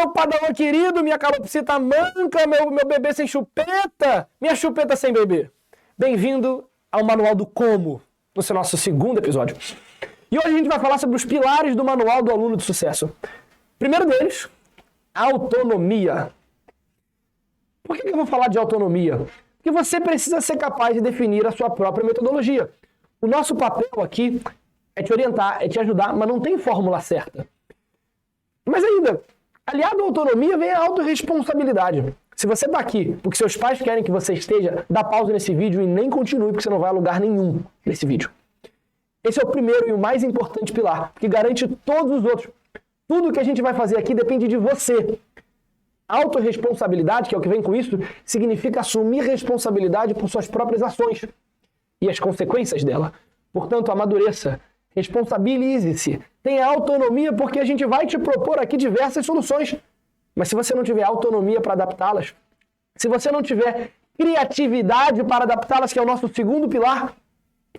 meu padawan querido, minha calopsita manca, meu bebê sem chupeta, minha chupeta sem bebê. Bem-vindo ao Manual do Como, no nosso segundo episódio. E hoje a gente vai falar sobre os pilares do Manual do Aluno de Sucesso. Primeiro deles, autonomia. Por que eu vou falar de autonomia? Porque você precisa ser capaz de definir a sua própria metodologia. O nosso papel aqui é te orientar, é te ajudar, mas não tem fórmula certa. Mas ainda, aliado à autonomia vem a autorresponsabilidade. Se você está aqui porque seus pais querem que você esteja, dá pausa nesse vídeo e nem continue, porque você não vai a lugar nenhum nesse vídeo. Esse é o primeiro e o mais importante pilar, que garante todos os outros. Tudo que a gente vai fazer aqui depende de você. Autorresponsabilidade, que é o que vem com isso, significa assumir responsabilidade por suas próprias ações e as consequências dela. Portanto, amadureça, responsabilize-se, tenha autonomia, porque a gente vai te propor aqui diversas soluções. Mas se você não tiver autonomia para adaptá-las, se você não tiver criatividade para adaptá-las, que é o nosso segundo pilar,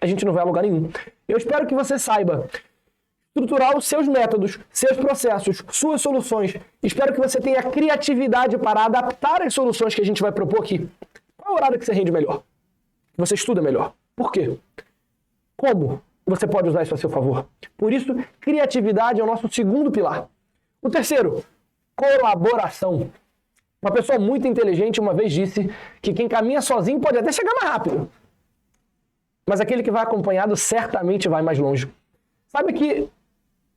a gente não vai a lugar nenhum. Eu espero que você saiba estruturar os seus métodos, seus processos, suas soluções. Espero que você tenha criatividade para adaptar as soluções que a gente vai propor aqui. Qual é o horário que você rende melhor? Que você estuda melhor? Por quê? Como você pode usar isso a seu favor? Por isso, criatividade é o nosso segundo pilar. O terceiro, colaboração. Uma pessoa muito inteligente uma vez disse que quem caminha sozinho pode até chegar mais rápido, mas aquele que vai acompanhado certamente vai mais longe. Sabe que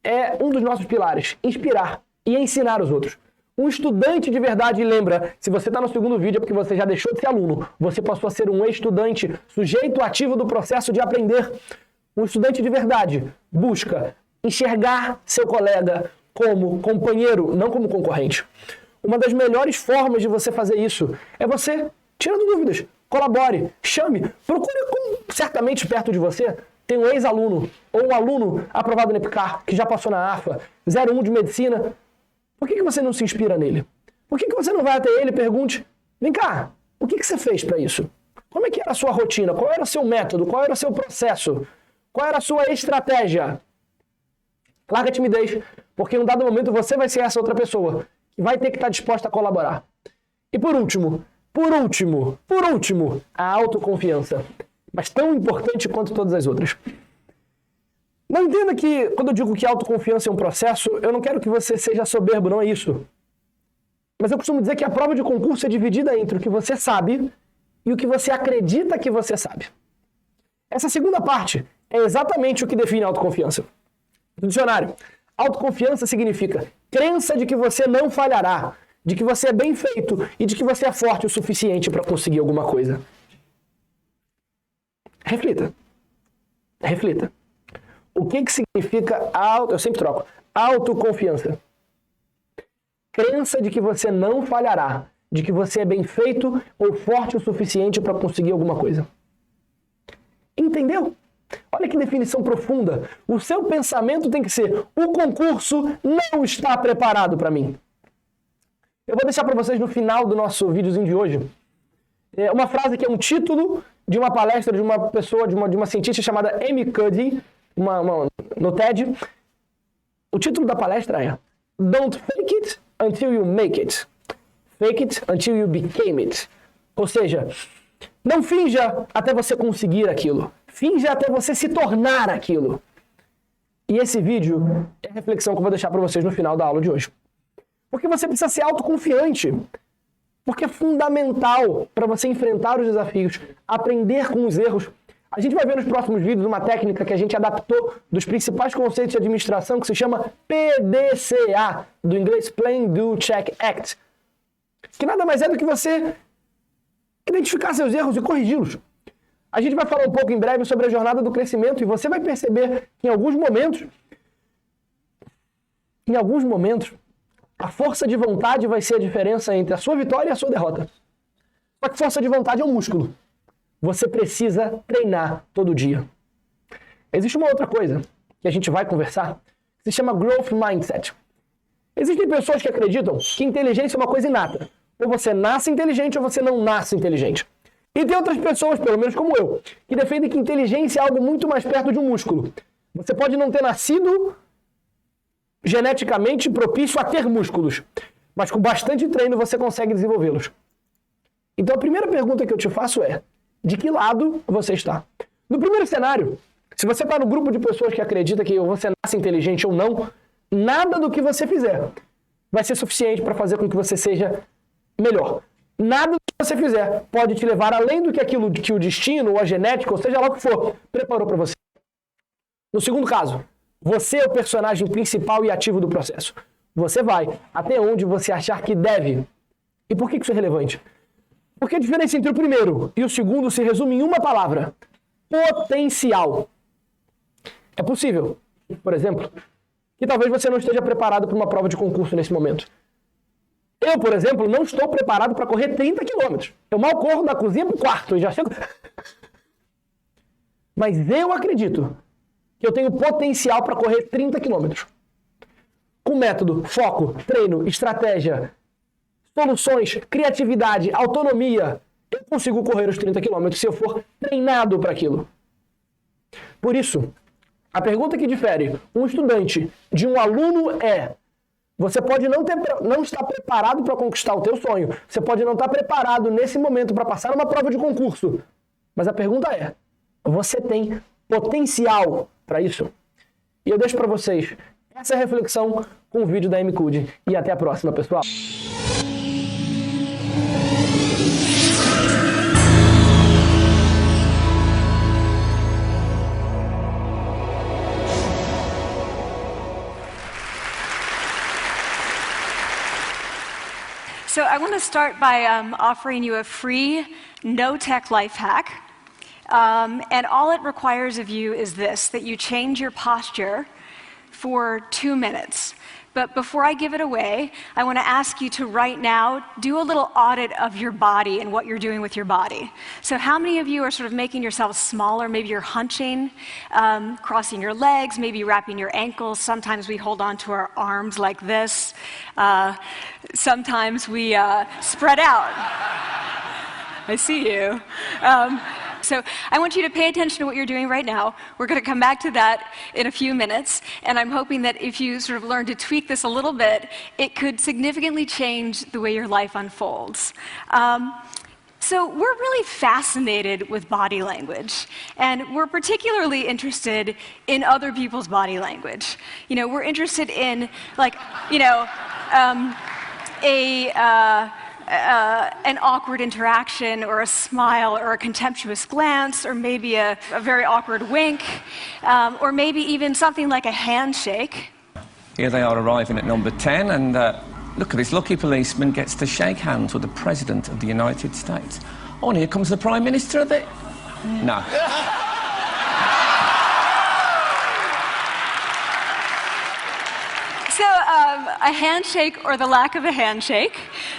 é um dos nossos pilares, inspirar e ensinar os outros. Um estudante de verdade, lembra, se você está no segundo vídeo é porque você já deixou de ser aluno, você passou a ser um estudante, sujeito ativo do processo de aprender. Um estudante de verdade busca enxergar seu colega como companheiro, não como concorrente. Uma das melhores formas de você fazer isso é você tirando dúvidas. Colabore, chame, procure certamente perto de você. Tem um ex-aluno ou um aluno aprovado no EPICAR, que já passou na AFA, 01 de medicina. Por que você não se inspira nele? Por que você não vai até ele e pergunte, vem cá, o que você fez para isso? Como é que era a sua rotina? Qual era o seu método? Qual era o seu processo? Qual era a sua estratégia? Larga a timidez, porque em um dado momento você vai ser essa outra pessoa, que vai ter que estar disposta a colaborar. E por último, a autoconfiança. Mas tão importante quanto todas as outras. Não entenda que, quando eu digo que autoconfiança é um processo, eu não quero que você seja soberbo, não é isso. Mas eu costumo dizer que a prova de concurso é dividida entre o que você sabe e o que você acredita que você sabe. Essa segunda parte é exatamente o que define a autoconfiança. No dicionário, autoconfiança significa crença de que você não falhará, de que você é bem feito e de que você é forte o suficiente para conseguir alguma coisa. Reflita. O que significa eu sempre troco, autoconfiança? Crença de que você não falhará, de que você é bem feito ou forte o suficiente para conseguir alguma coisa. Entendeu? Olha que definição profunda. O seu pensamento tem que ser: o concurso não está preparado para mim. Eu vou deixar para vocês no final do nosso videozinho de hoje uma frase que é um título de uma palestra de uma pessoa, de uma cientista chamada Amy Cuddy, no TED. O título da palestra é Don't fake it until you make it. Fake it until you became it. Ou seja, não finja até você conseguir aquilo. Finja até você se tornar aquilo. E esse vídeo é a reflexão que eu vou deixar para vocês no final da aula de hoje. Porque você precisa ser autoconfiante. Porque é fundamental para você enfrentar os desafios, aprender com os erros. A gente vai ver nos próximos vídeos uma técnica que a gente adaptou dos principais conceitos de administração que se chama PDCA, do inglês Plan, Do, Check, Act. Que nada mais é do que você identificar seus erros e corrigi-los. A gente vai falar um pouco em breve sobre a jornada do crescimento e você vai perceber que em alguns momentos, a força de vontade vai ser a diferença entre a sua vitória e a sua derrota. Só que força de vontade é um músculo. Você precisa treinar todo dia. Existe uma outra coisa que a gente vai conversar, que se chama Growth Mindset. Existem pessoas que acreditam que inteligência é uma coisa inata. Ou você nasce inteligente ou você não nasce inteligente. E tem outras pessoas, pelo menos como eu, que defendem que inteligência é algo muito mais perto de um músculo. Você pode não ter nascido geneticamente propício a ter músculos, mas com bastante treino você consegue desenvolvê-los. Então a primeira pergunta que eu te faço é, de que lado você está? No primeiro cenário, se você está no grupo de pessoas que acredita que você nasce inteligente ou não, nada do que você fizer vai ser suficiente para fazer com que você seja melhor. Nada do que você fizer pode te levar além do que aquilo que o destino, ou a genética, ou seja lá o que for, preparou para você. No segundo caso, você é o personagem principal e ativo do processo. Você vai até onde você achar que deve. E por que isso é relevante? Porque a diferença entre o primeiro e o segundo se resume em uma palavra: potencial. É possível, por exemplo, que talvez você não esteja preparado para uma prova de concurso nesse momento. Eu, por exemplo, não estou preparado para correr 30 quilômetros. Eu mal corro da cozinha para o quarto e já chego... Mas eu acredito que eu tenho potencial para correr 30 quilômetros. Com método, foco, treino, estratégia, soluções, criatividade, autonomia, eu consigo correr os 30 quilômetros se eu for treinado para aquilo. Por isso, a pergunta que difere um estudante de um aluno é: você pode não estar preparado para conquistar o teu sonho, você pode não estar preparado nesse momento para passar uma prova de concurso, mas a pergunta é: você tem potencial para isso? E eu deixo para vocês essa reflexão com o vídeo da M-Code. E até a próxima, pessoal! So I want to start by offering you a free, no-tech life hack. And all it requires of you is this, that you change your posture for 2 minutes. But before I give it away, I want to ask you to right now do a little audit of your body and what you're doing with your body. So how many of you are sort of making yourselves smaller? Maybe you're hunching, crossing your legs, maybe wrapping your ankles. Sometimes we hold on to our arms like this. Sometimes we spread out. I see you. So I want you to pay attention to what you're doing right now. We're going to come back to that in a few minutes, and I'm hoping that if you sort of learn to tweak this a little bit, it could significantly change the way your life unfolds. So we're really fascinated with body language, and we're particularly interested in other people's body language. You know, we're interested in, like, you know, an awkward interaction, or a smile, or a contemptuous glance, or maybe a very awkward wink, or maybe even something like a handshake. Here they are arriving at number 10, and look at this lucky policeman gets to shake hands with the President of the United States. Oh, and here comes the Prime Minister of the... No. So a handshake, or the lack of a handshake,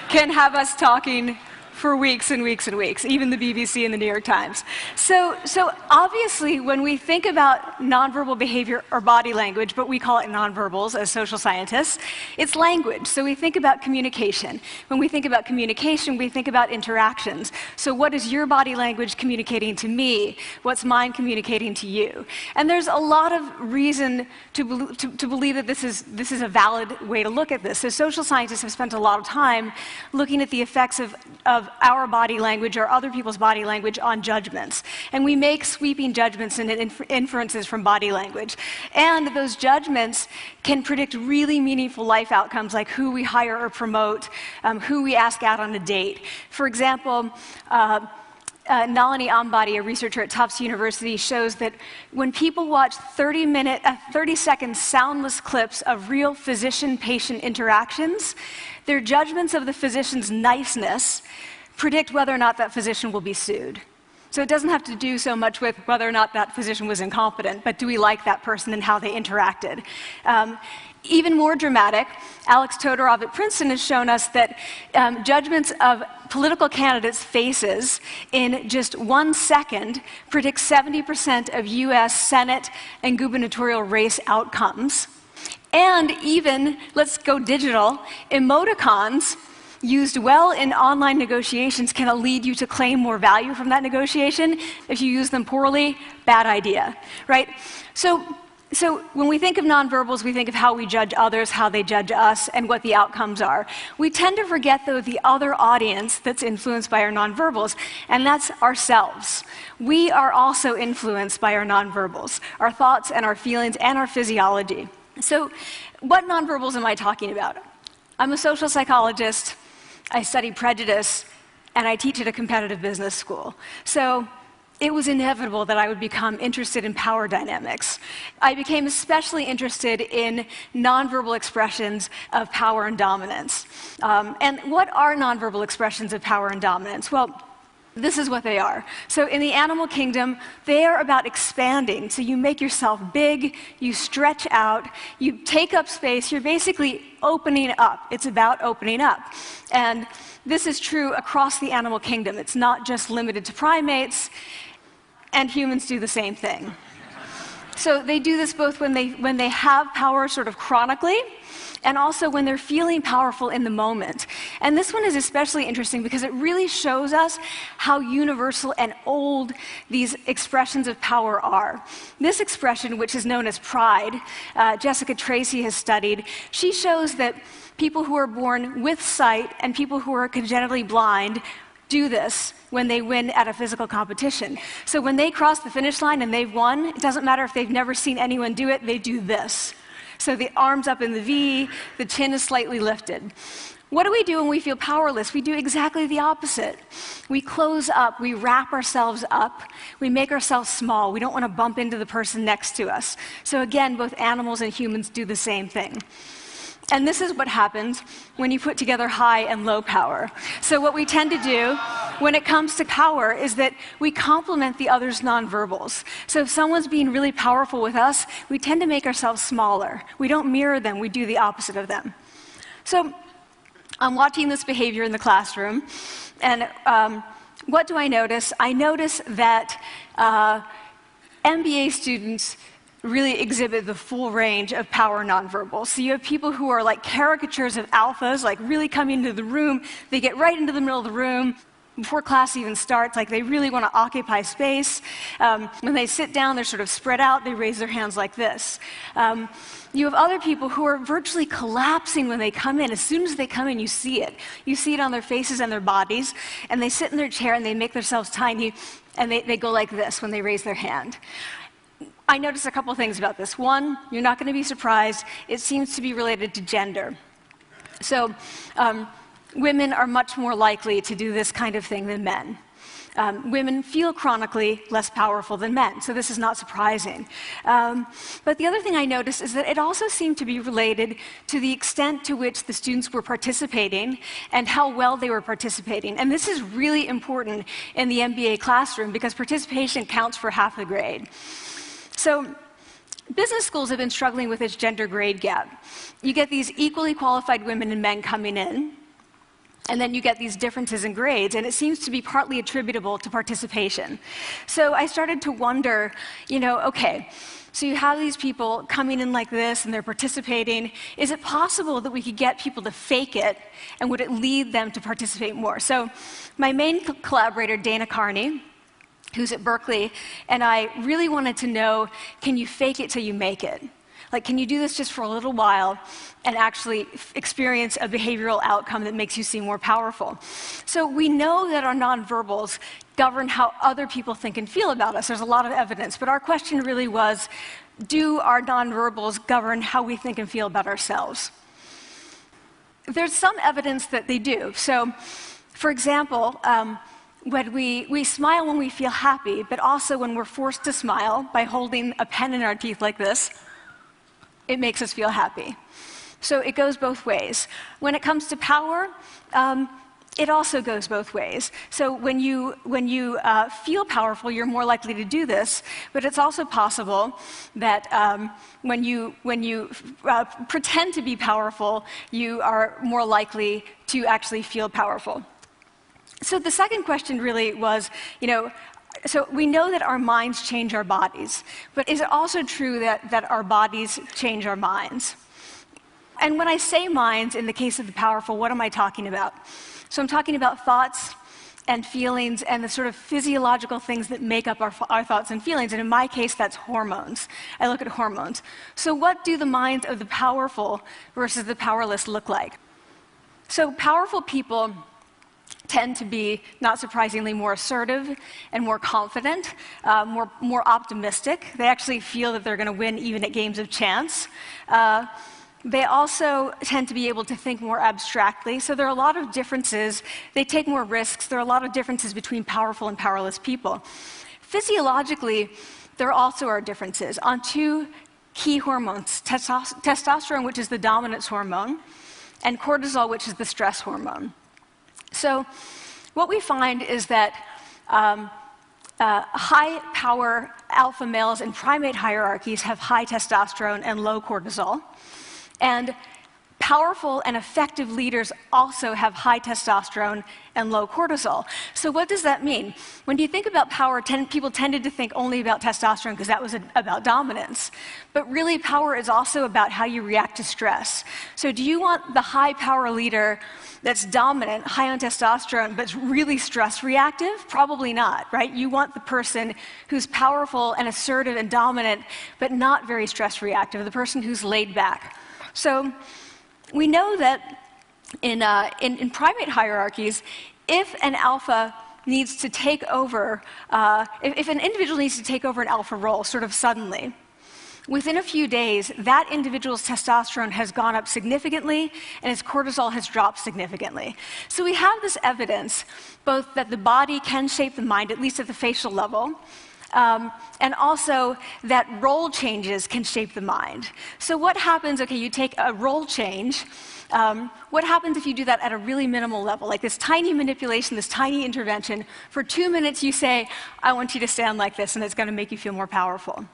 can have us talking for weeks and weeks and weeks, even the BBC and the New York Times. So obviously, when we think about nonverbal behavior or body language, but we call it nonverbals as social scientists, it's language. So we think about communication. When we think about communication, we think about interactions. So what is your body language communicating to me? What's mine communicating to you? And there's a lot of reason to believe that this is a valid way to look at this. So social scientists have spent a lot of time looking at the effects of our body language or other people's body language on judgments. And we make sweeping judgments and inferences from body language. And those judgments can predict really meaningful life outcomes, like who we hire or promote, who we ask out on a date. For example, Nalini Ambady, a researcher at Tufts University, shows that when people watch 30-second soundless clips of real physician-patient interactions, their judgments of the physician's niceness predict whether or not that physician will be sued. So it doesn't have to do so much with whether or not that physician was incompetent, but do we like that person and how they interacted? Even more dramatic, Alex Todorov at Princeton has shown us that judgments of political candidates' faces in just 1 second predict 70% of US Senate and gubernatorial race outcomes. And even, let's go digital, emoticons used well in online negotiations can lead you to claim more value from that negotiation. If you use them poorly, bad idea, right? So So when we think of nonverbals, we think of how we judge others, how they judge us, and what the outcomes are. We tend to forget, though, the other audience that's influenced by our nonverbals, and that's ourselves. We are also influenced by our nonverbals, our thoughts and our feelings and our physiology. So what nonverbals am I talking about? I'm a social psychologist, I study prejudice, and I teach at a competitive business school. So it was inevitable that I would become interested in power dynamics. I became especially interested in nonverbal expressions of power and dominance. And what are nonverbal expressions of power and dominance? Well, this is what they are. So in the animal kingdom, they are about expanding. So you make yourself big, you stretch out, you take up space, you're basically opening up. It's about opening up. And this is true across the animal kingdom. It's not just limited to primates. And humans do the same thing. So they do this both when they have power sort of chronically, and also when they're feeling powerful in the moment. And this one is especially interesting because it really shows us how universal and old these expressions of power are. This expression, which is known as pride, Jessica Tracy has studied, she shows that people who are born with sight and people who are congenitally blind do this when they win at a physical competition. So when they cross the finish line and they've won, it doesn't matter if they've never seen anyone do it, they do this. So the arms up in the V, the chin is slightly lifted. What do we do when we feel powerless? We do exactly the opposite. We close up, we wrap ourselves up, we make ourselves small. We don't want to bump into the person next to us. So again, both animals and humans do the same thing. And this is what happens when you put together high and low power. So what we tend to do when it comes to power is that we complement the other's nonverbals. So if someone's being really powerful with us, we tend to make ourselves smaller. We don't mirror them, we do the opposite of them. So I'm watching this behavior in the classroom, and what do I notice? I notice that MBA students really exhibit the full range of power nonverbals. So you have people who are like caricatures of alphas, like really coming into the room. They get right into the middle of the room before class even starts, like they really want to occupy space. When they sit down, they're sort of spread out. They raise their hands like this. You have other people who are virtually collapsing when they come in. As soon as they come in, you see it. You see it on their faces and their bodies, and they sit in their chair and they make themselves tiny, and they go like this when they raise their hand. I noticed a couple things about this. One, you're not going to be surprised, it seems to be related to gender. So women are much more likely to do this kind of thing than men. Women feel chronically less powerful than men, so this is not surprising. But the other thing I noticed is that it also seemed to be related to the extent to which the students were participating and how well they were participating. And this is really important in the MBA classroom because participation counts for half the grade. So business schools have been struggling with this gender grade gap. You get these equally qualified women and men coming in, and then you get these differences in grades, and it seems to be partly attributable to participation. So I started to wonder, okay, so you have these people coming in like this, and they're participating. Is it possible that we could get people to fake it, and would it lead them to participate more? So my main collaborator, Dana Carney, who's at Berkeley, and I really wanted to know, can you fake it till you make it? Like, can you do this just for a little while and actually experience a behavioral outcome that makes you seem more powerful? So we know that our nonverbals govern how other people think and feel about us. There's a lot of evidence, but our question really was, do our nonverbals govern how we think and feel about ourselves? There's some evidence that they do. So, for example, when we smile when we feel happy, but also when we're forced to smile by holding a pen in our teeth like this, it makes us feel happy. So it goes both ways. When it comes to power, it also goes both ways. So when you feel powerful, you're more likely to do this, but it's also possible that when you pretend to be powerful, you are more likely to actually feel powerful. So the second question really was, so we know that our minds change our bodies, but is it also true that our bodies change our minds? And when I say minds, in the case of the powerful, what am I talking about? So I'm talking about thoughts, and feelings and the sort of physiological things that make up our thoughts and feelings. And in my case, that's hormones. I look at hormones. So what do the minds of the powerful versus the powerless look like? So powerful people tend to be, not surprisingly, more assertive and more confident, more optimistic. They actually feel that they're going to win even at games of chance. They also tend to be able to think more abstractly. So there are a lot of differences. They take more risks. There are a lot of differences between powerful and powerless people. Physiologically, there also are differences on two key hormones, testosterone, which is the dominance hormone, and cortisol, which is the stress hormone. So what we find is that high-power alpha males in primate hierarchies have high testosterone and low cortisol. And powerful and effective leaders also have high testosterone and low cortisol. So what does that mean? When you think about power, people tended to think only about testosterone because that was about dominance. But really, power is also about how you react to stress. So do you want the high-power leader that's dominant, high on testosterone, but really stress reactive? Probably not, right? You want the person who's powerful and assertive and dominant, but not very stress reactive, the person who's laid back. So we know that in primate hierarchies, if an alpha needs to take over, if an individual needs to take over an alpha role sort of suddenly, within a few days, that individual's testosterone has gone up significantly and his cortisol has dropped significantly. So we have this evidence, both that the body can shape the mind, at least at the facial level, and also that role changes can shape the mind. So what happens, okay, you take a role change, what happens if you do that at a really minimal level, like this tiny manipulation, this tiny intervention? For 2 minutes you say, I want you to stand like this, and it's going to make you feel more powerful.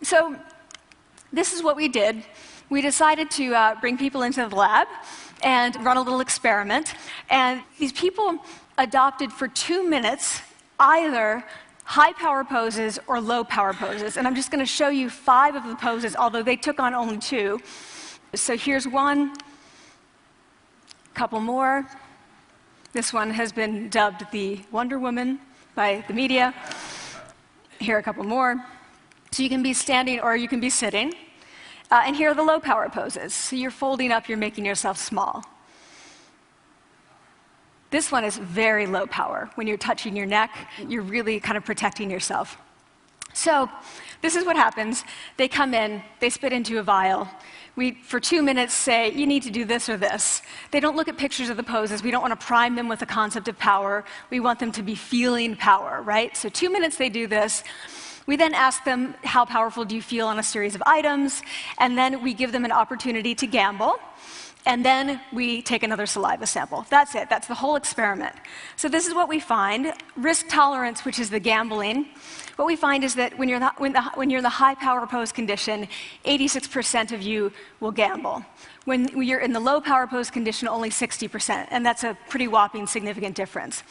So this is what we did. We decided to bring people into the lab and run a little experiment. And these people adopted for 2 minutes either high power poses or low power poses. And I'm just going to show you 5 of the poses, although they took on only 2. So here's one, couple more. This one has been dubbed the Wonder Woman by the media. Here are a couple more. So you can be standing or you can be sitting. And here are the low power poses. So you're folding up, you're making yourself small. This one is very low power. When you're touching your neck, you're really kind of protecting yourself. So this is what happens. They come in, they spit into a vial. We, for 2 minutes, say, you need to do this or this. They don't look at pictures of the poses. We don't want to prime them with the concept of power. We want them to be feeling power, right? So 2 minutes they do this. We then ask them, how powerful do you feel on a series of items? And then we give them an opportunity to gamble. And then we take another saliva sample. That's it. That's the whole experiment. So this is what we find. Risk tolerance, which is the gambling. What we find is that when you're in the high power pose condition, 86% of you will gamble. When you're in the low power pose condition, only 60%. And that's a pretty whopping significant difference.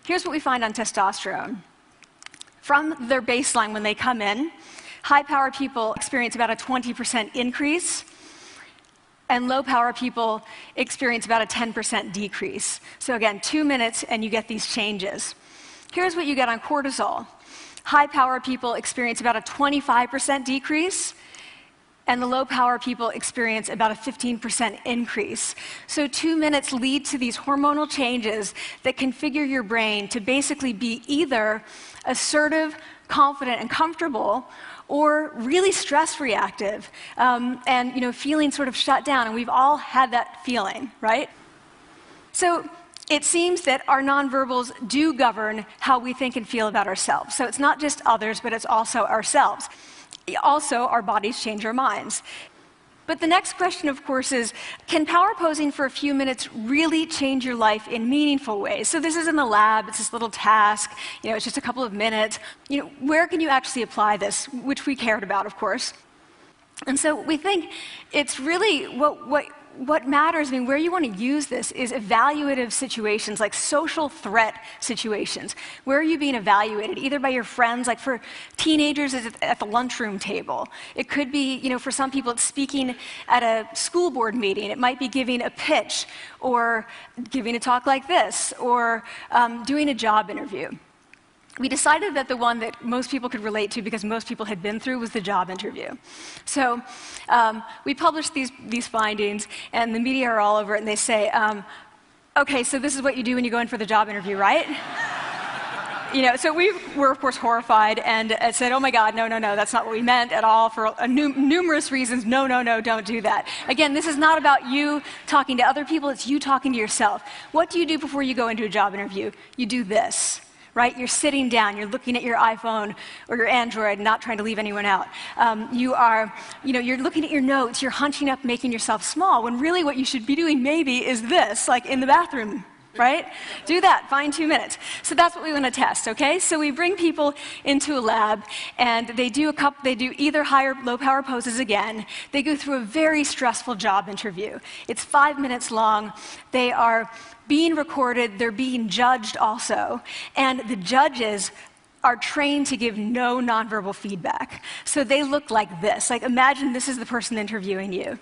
Here's what we find on testosterone. From their baseline when they come in, high power people experience about a 20% increase. And low-power people experience about a 10% decrease. So again, 2 minutes and you get these changes. Here's what you get on cortisol. High-power people experience about a 25% decrease, and the low-power people experience about a 15% increase. So 2 minutes lead to these hormonal changes that configure your brain to basically be either assertive, confident, and comfortable, or really stress reactive, and feeling sort of shut down. And we've all had that feeling, right? So it seems that our nonverbals do govern how we think and feel about ourselves. So it's not just others, but it's also ourselves. Also, our bodies change our minds. But the next question, of course, is, can power posing for a few minutes really change your life in meaningful ways? So this is in the lab, it's this little task, it's just a couple of minutes. Where can you actually apply this, which we cared about, of course. And so we think it's really, what what matters, where you want to use this is evaluative situations, like social threat situations. Where are you being evaluated? Either by your friends, like for teenagers, it's at the lunchroom table. It could be, for some people, it's speaking at a school board meeting. It might be giving a pitch, or giving a talk like this, or doing a job interview. We decided that the one that most people could relate to, because most people had been through, was the job interview. So we published these findings, and the media are all over it, and they say, okay, so this is what you do when you go in for the job interview, right? So we were, of course, horrified and said, oh my God, no, that's not what we meant at all, for numerous reasons. No, don't do that. Again, this is not about you talking to other people, it's you talking to yourself. What do you do before you go into a job interview? You do this. Right? You're sitting down, you're looking at your iPhone or your Android, not trying to leave anyone out. You're looking at your notes, you're hunching up, making yourself small, when really what you should be doing maybe is this, like in the bathroom, right? Do that, find 2 minutes. So that's what we want to test, okay? So we bring people into a lab, and they do either high or low power poses again. They go through a very stressful job interview. It's 5 minutes long. They are being recorded, they're being judged also, and the judges are trained to give no nonverbal feedback. So they look like this. Like, imagine this is the person interviewing you.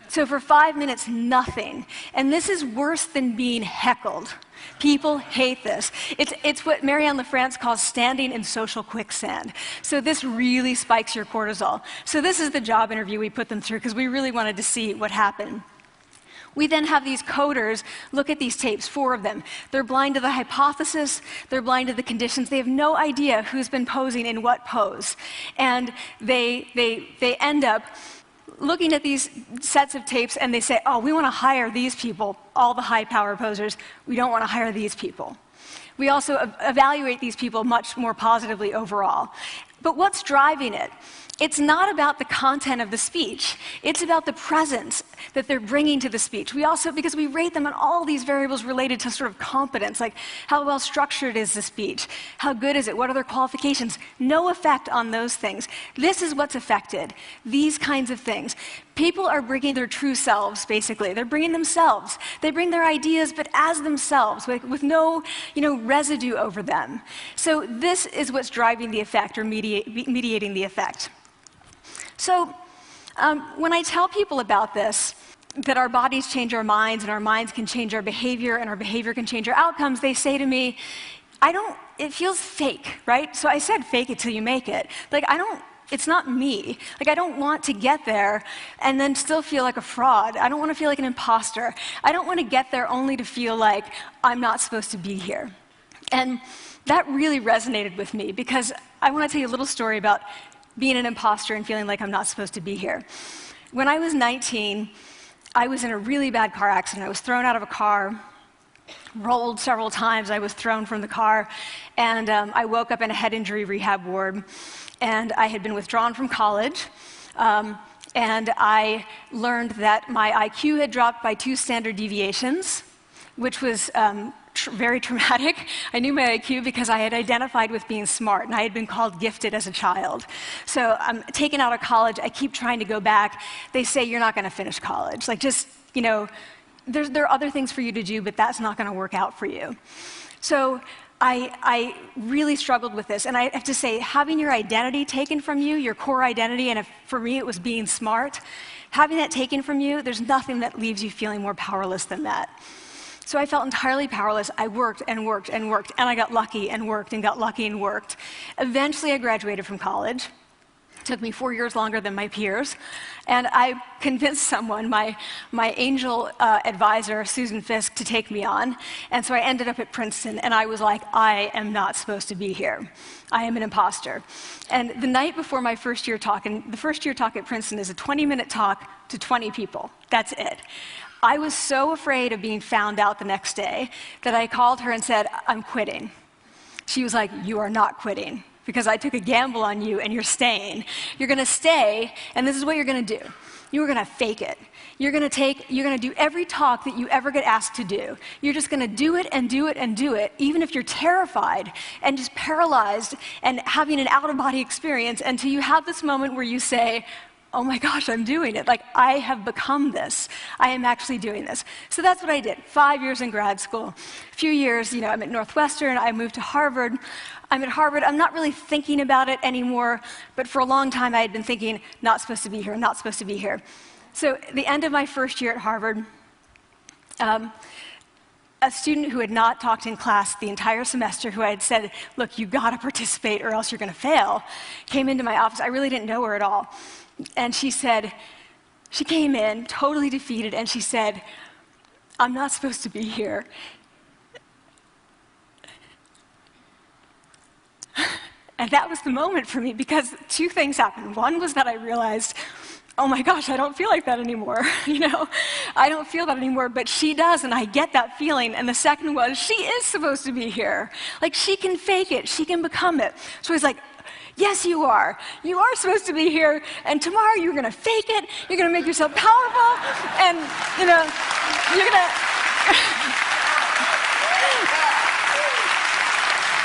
So for 5 minutes, nothing. And this is worse than being heckled. People hate this. It's what Marianne LaFrance calls standing in social quicksand. So this really spikes your cortisol. So this is the job interview we put them through, because we really wanted to see what happened. We then have these coders look at these tapes, 4 of them. They're blind to the hypothesis, they're blind to the conditions. They have no idea who's been posing in what pose. And they end up looking at these sets of tapes, and they say, oh, we want to hire these people, all the high power posers. We don't want to hire these people. We also evaluate these people much more positively overall. But what's driving it? It's not about the content of the speech. It's about the presence that they're bringing to the speech. We also, because we rate them on all these variables related to sort of competence, like how well structured is the speech? How good is it? What are their qualifications? No effect on those things. This is what's affected. These kinds of things. People are bringing their true selves, basically. They're bringing themselves. They bring their ideas, but as themselves, with no, residue over them. So this is what's driving the effect, or mediating the effect. So when I tell people about this, that our bodies change our minds, and our minds can change our behavior, and our behavior can change our outcomes, they say to me, it feels fake, right? So I said fake it till you make it. It's not me. I don't want to get there and then still feel like a fraud. I don't want to feel like an imposter. I don't want to get there only to feel like I'm not supposed to be here. And that really resonated with me, because I want to tell you a little story about being an imposter and feeling like I'm not supposed to be here. When I was 19, I was in a really bad car accident. I was thrown out of a car, rolled several times. I was thrown from the car, and I woke up in a head injury rehab ward, and I had been withdrawn from college, and I learned that my IQ had dropped by 2 standard deviations, which was very traumatic. I knew my IQ because I had identified with being smart, and I had been called gifted as a child. So I'm taken out of college. I keep trying to go back. They say, you're not going to finish college. There are other things for you to do, but that's not going to work out for you. So I really struggled with this. And I have to say, having your identity taken from you, your core identity, and for me it was being smart, having that taken from you, there's nothing that leaves you feeling more powerless than that. So I felt entirely powerless. I worked and worked and worked, and I got lucky and worked and got lucky and worked. Eventually I graduated from college. It took me 4 years longer than my peers. And I convinced someone, my angel advisor, Susan Fisk, to take me on. And so I ended up at Princeton, and I was like, I am not supposed to be here. I am an imposter. And the night before my first year talk, and the first year talk at Princeton is a 20-minute talk to 20 people. That's it. I was so afraid of being found out the next day that I called her and said, I'm quitting. She was like, you are not quitting, because I took a gamble on you and you're staying. You're going to stay, and this is what you're going to do. You're going to fake it. You're going to do every talk that you ever get asked to do. You're just going to do it and do it and do it, even if you're terrified and just paralyzed and having an out-of-body experience, until you have this moment where you say, oh my gosh, I'm doing it. Like, I have become this. I am actually doing this. So that's what I did. 5 years in grad school. A few years, I'm at Northwestern. I moved to Harvard. I'm at Harvard. I'm not really thinking about it anymore, but for a long time I had been thinking, not supposed to be here, not supposed to be here. So at the end of my first year at Harvard, a student who had not talked in class the entire semester, who I had said, look, you gotta participate or else you're gonna fail, came into my office. I really didn't know her at all. And she came in totally defeated, and she said, I'm not supposed to be here. And that was the moment for me, because two things happened. One was that I realized, oh my gosh, I don't feel like that anymore. I don't feel that anymore, but she does, and I get that feeling. And the second was, she is supposed to be here. Like, she can fake it, she can become it. So he's like, yes, you are. You are supposed to be here, and tomorrow you're gonna fake it, you're gonna make yourself powerful, and you're gonna...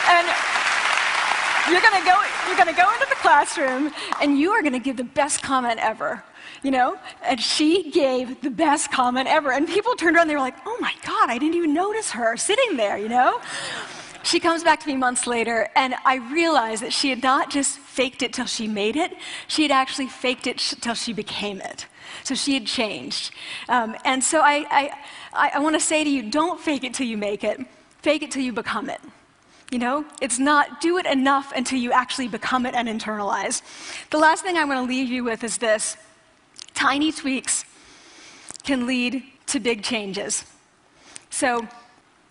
and you're gonna go into the classroom, and you are gonna give the best comment ever, And she gave the best comment ever, and people turned around, and they were like, oh my God, I didn't even notice her sitting there, She comes back to me months later, and I realized that she had not just faked it till she made it, she had actually faked it till she became it. So she had changed. And so I want to say to you, don't fake it till you make it, fake it till you become it. It's not do it enough until you actually become it and internalize. The last thing I want to leave you with is this. Tiny tweaks can lead to big changes. So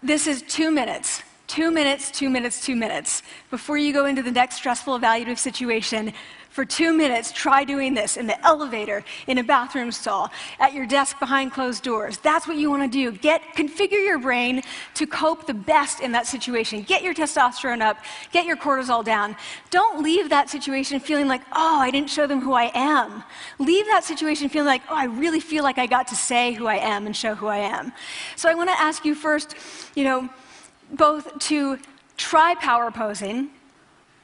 this is 2 minutes. 2 minutes, 2 minutes, 2 minutes. Before you go into the next stressful evaluative situation, for 2 minutes, try doing this in the elevator, in a bathroom stall, at your desk behind closed doors. That's what you want to do. Configure your brain to cope the best in that situation. Get your testosterone up, get your cortisol down. Don't leave that situation feeling like, oh, I didn't show them who I am. Leave that situation feeling like, oh, I really feel like I got to say who I am and show who I am. So I want to ask you first, both to try power posing,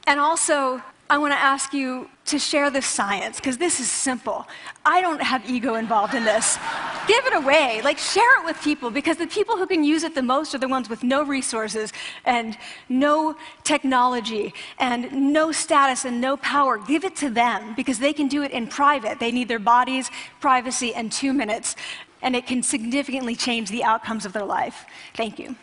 and also I want to ask you to share the science, because this is simple. I don't have ego involved in this. Give it away. Share it with people, because the people who can use it the most are the ones with no resources and no technology and no status and no power. Give it to them, because they can do it in private. They need their bodies, privacy, and 2 minutes, and it can significantly change the outcomes of their life. Thank you.